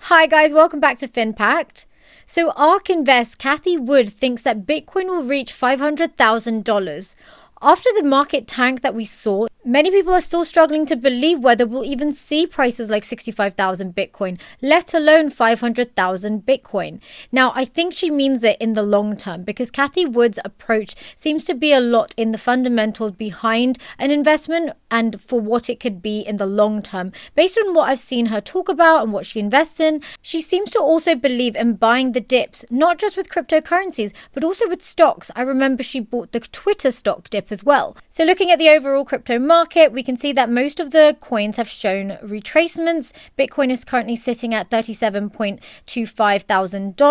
Hi guys, welcome back to FinPact. So Ark Invest, Cathie Wood thinks that Bitcoin will reach $500,000. After the market tank that we saw, many people are still struggling to believe whether we'll even see prices like 65,000 Bitcoin, let alone 500,000 Bitcoin. Now, I think she means it in the long term because Cathie Wood's approach seems to be a lot in the fundamentals behind an investment and for what it could be in the long term. Based on what I've seen her talk about and what she invests in, she seems to also believe in buying the dips, not just with cryptocurrencies, but also with stocks. I remember she bought the Twitter stock dip as well. So looking at the overall crypto market, we can see that most of the coins have shown retracements. Bitcoin is currently sitting at $37.25 thousand,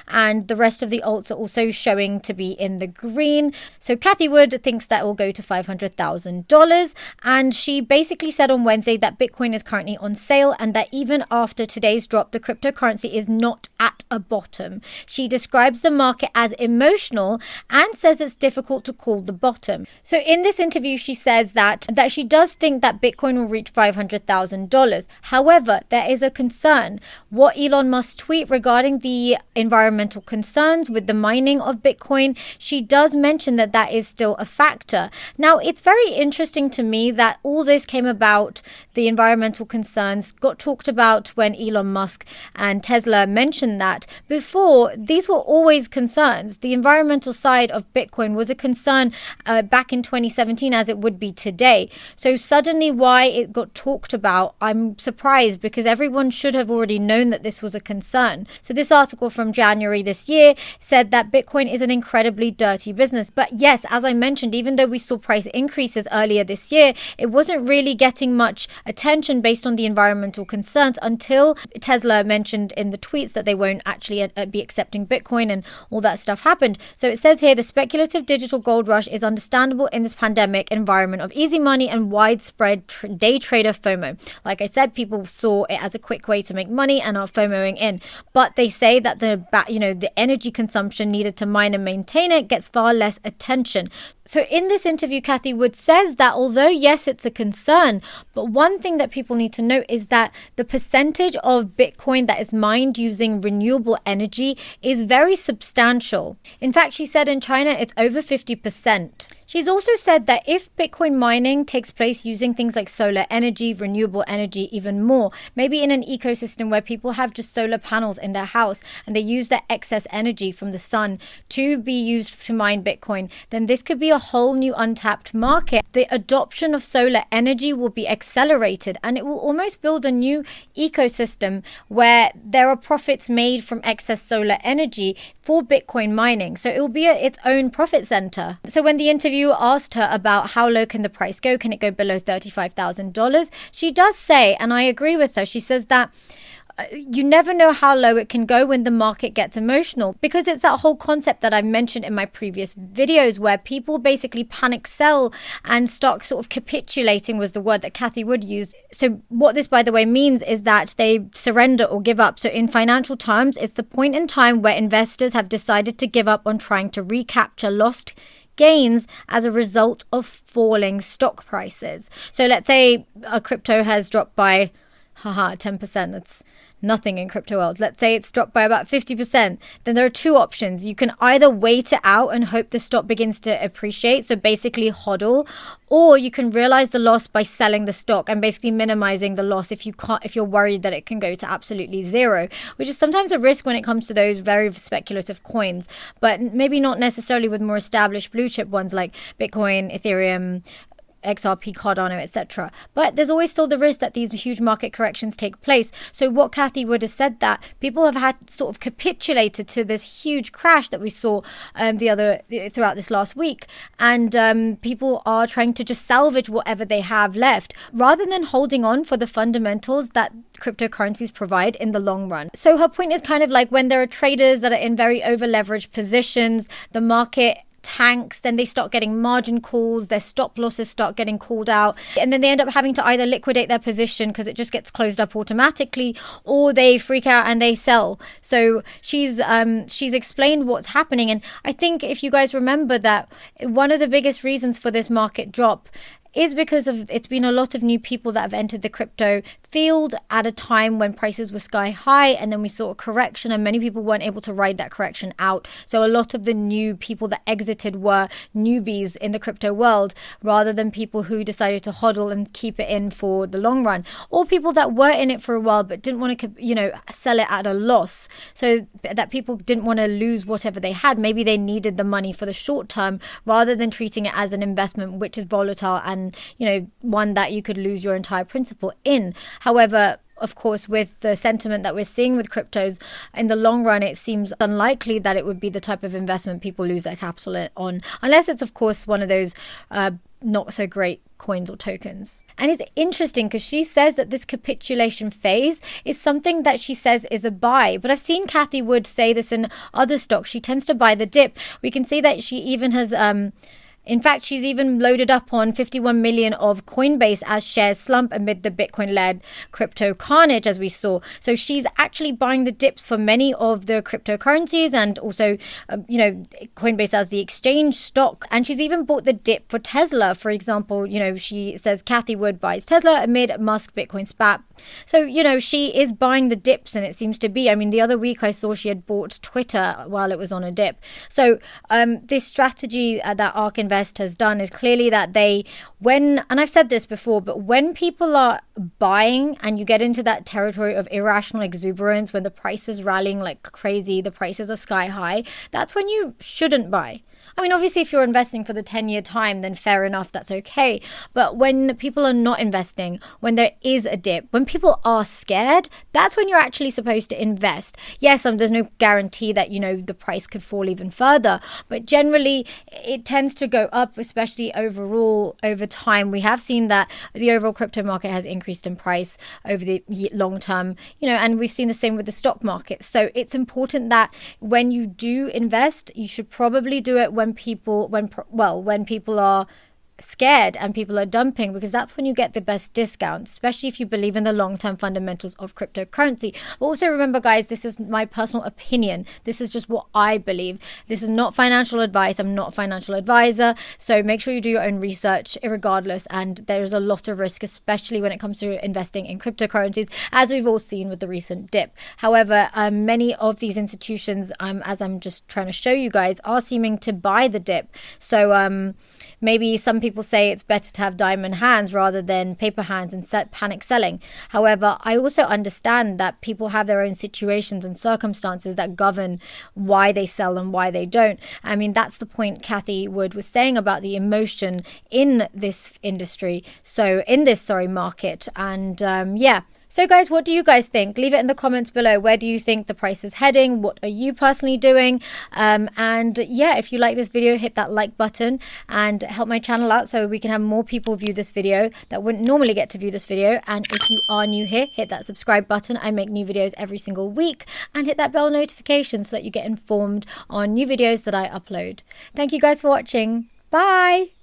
and the rest of the alts are also showing to be in the green. So Cathie Wood thinks that will go to $500,000, and she basically said on Wednesday that Bitcoin is currently on sale and that even after today's drop, the cryptocurrency is not at a bottom. She describes the market as emotional and says it's difficult to call the bottom. So in this interview, she says that she does think that Bitcoin will reach $500,000. However, there is a concern. What Elon Musk tweet regarding the environmental concerns with the mining of Bitcoin, she does mention that that is still a factor. Now, it's very interesting to me that all this came about, the environmental concerns got talked about when Elon Musk and Tesla mentioned that. Before, these were always concerns. The environmental side of Bitcoin was a concern back in 2017 as it would be today. So suddenly why it got talked about, I'm surprised because everyone should have already known that this was a concern. So this article from January this year said that Bitcoin is an incredibly dirty business. But yes, as I mentioned, even though we saw price increases earlier this year, it wasn't really getting much attention based on the environmental concerns until Tesla mentioned in the tweets that they won't actually be accepting Bitcoin and all that stuff happened. So it says here, the speculative digital gold rush is understandable in this pandemic environment of easy money and widespread day trader FOMO. Like I said, people saw it as a quick way to make money and are FOMOing in. But they say that the energy consumption needed to mine and maintain it gets far less attention. So in this interview, Cathie Wood says that although, yes, it's a concern, but one thing that people need to note is that the percentage of Bitcoin that is mined using renewable energy is very substantial. In fact, she said in China, it's over 50%. She's also said that if Bitcoin mining takes place using things like solar energy, renewable energy, even more, maybe in an ecosystem where people have just solar panels in their house and they use that excess energy from the sun to be used to mine Bitcoin, then this could be a whole new untapped market. The adoption of solar energy will be accelerated and it will almost build a new ecosystem where there are profits made from excess solar energy for Bitcoin mining. So it will be its own profit center. So when the interviewer asked her about how low can the price go, can it go below $35,000? She does say, and I agree with her, she says that you never know how low it can go when the market gets emotional, because it's that whole concept that I've mentioned in my previous videos where people basically panic sell and start sort of capitulating was the word that Cathie Wood used. So what this, by the way, means is that they surrender or give up. So in financial terms, it's the point in time where investors have decided to give up on trying to recapture lost gains as a result of falling stock prices. So let's say a crypto has dropped by 10%. That's nothing in crypto world. Let's say it's dropped by about 50%. Then there are two options. You can either wait it out and hope the stock begins to appreciate, so basically hodl, or you can realize the loss by selling the stock and basically minimizing the loss if you're worried that it can go to absolutely zero, which is sometimes a risk when it comes to those very speculative coins, but maybe not necessarily with more established blue chip ones like Bitcoin, Ethereum, XRP, Cardano, etc. But there's always still the risk that these huge market corrections take place. So what Cathie Wood has said, that people have had sort of capitulated to this huge crash that we saw throughout this last week, and people are trying to just salvage whatever they have left rather than holding on for the fundamentals that cryptocurrencies provide in the long run. So her point is kind of like when there are traders that are in very over leveraged positions, the market tanks, then they start getting margin calls, their stop losses start getting called out, and then they end up having to either liquidate their position because it just gets closed up automatically, or they freak out and they sell. So she's explained what's happening, and I think if you guys remember that one of the biggest reasons for this market drop is because of it's been a lot of new people that have entered the crypto field at a time when prices were sky high, and then we saw a correction and many people weren't able to ride that correction out. So a lot of the new people that exited were newbies in the crypto world rather than people who decided to hodl and keep it in for the long run, or people that were in it for a while but didn't want to sell it at a loss, so that people didn't want to lose whatever they had. Maybe they needed the money for the short term rather than treating it as an investment which is volatile and one that you could lose your entire principal in. However, of course, with the sentiment that we're seeing with cryptos, in the long run, it seems unlikely that it would be the type of investment people lose their capital on, unless it's, of course, one of those not so great coins or tokens. And it's interesting because she says that this capitulation phase is something that she says is a buy. But I've seen Cathie Wood say this in other stocks. She tends to buy the dip. We can see that she even has in fact, she's even loaded up on 51 million of Coinbase as shares slump amid the Bitcoin-led crypto carnage, as we saw. So she's actually buying the dips for many of the cryptocurrencies and also, Coinbase as the exchange stock. And she's even bought the dip for Tesla. For example, she says Cathie Wood buys Tesla amid Musk Bitcoin spat. So, she is buying the dips, and it seems to be. I mean, the other week I saw she had bought Twitter while it was on a dip. So this strategy that Ark Invest has done is clearly that and I've said this before, but when people are buying and you get into that territory of irrational exuberance, when the price is rallying like crazy, the prices are sky high, that's when you shouldn't buy. I mean, obviously, if you're investing for the 10-year time, then fair enough, that's okay. But when people are not investing, when there is a dip, when people are scared, that's when you're actually supposed to invest. Yes, there's no guarantee that, the price could fall even further. But generally, it tends to go up, especially overall over time. We have seen that the overall crypto market has increased in price over the long term, and we've seen the same with the stock market. So it's important that when you do invest, you should probably do it when people are scared and people are dumping, because that's when you get the best discount, especially if you believe in the long-term fundamentals of cryptocurrency. But also remember, guys, this is my personal opinion. This is just what I believe. This is not financial advice. I'm not a financial advisor. So make sure you do your own research regardless. And there's a lot of risk, especially when it comes to investing in cryptocurrencies, as we've all seen with the recent dip. However, many of these institutions, as I'm just trying to show you guys, are seeming to buy the dip. So maybe some people say it's better to have diamond hands rather than paper hands and panic selling. However, I also understand that people have their own situations and circumstances that govern why they sell and why they don't. I mean, that's the point Cathie Wood was saying about the emotion in this industry. So in this, market. And So guys, what do you guys think? Leave it in the comments below. Where do you think the price is heading? What are you personally doing? If you like this video, hit that like button and help my channel out so we can have more people view this video that wouldn't normally get to view this video. And if you are new here, hit that subscribe button. I make new videos every single week, and hit that bell notification so that you get informed on new videos that I upload. Thank you guys for watching. Bye.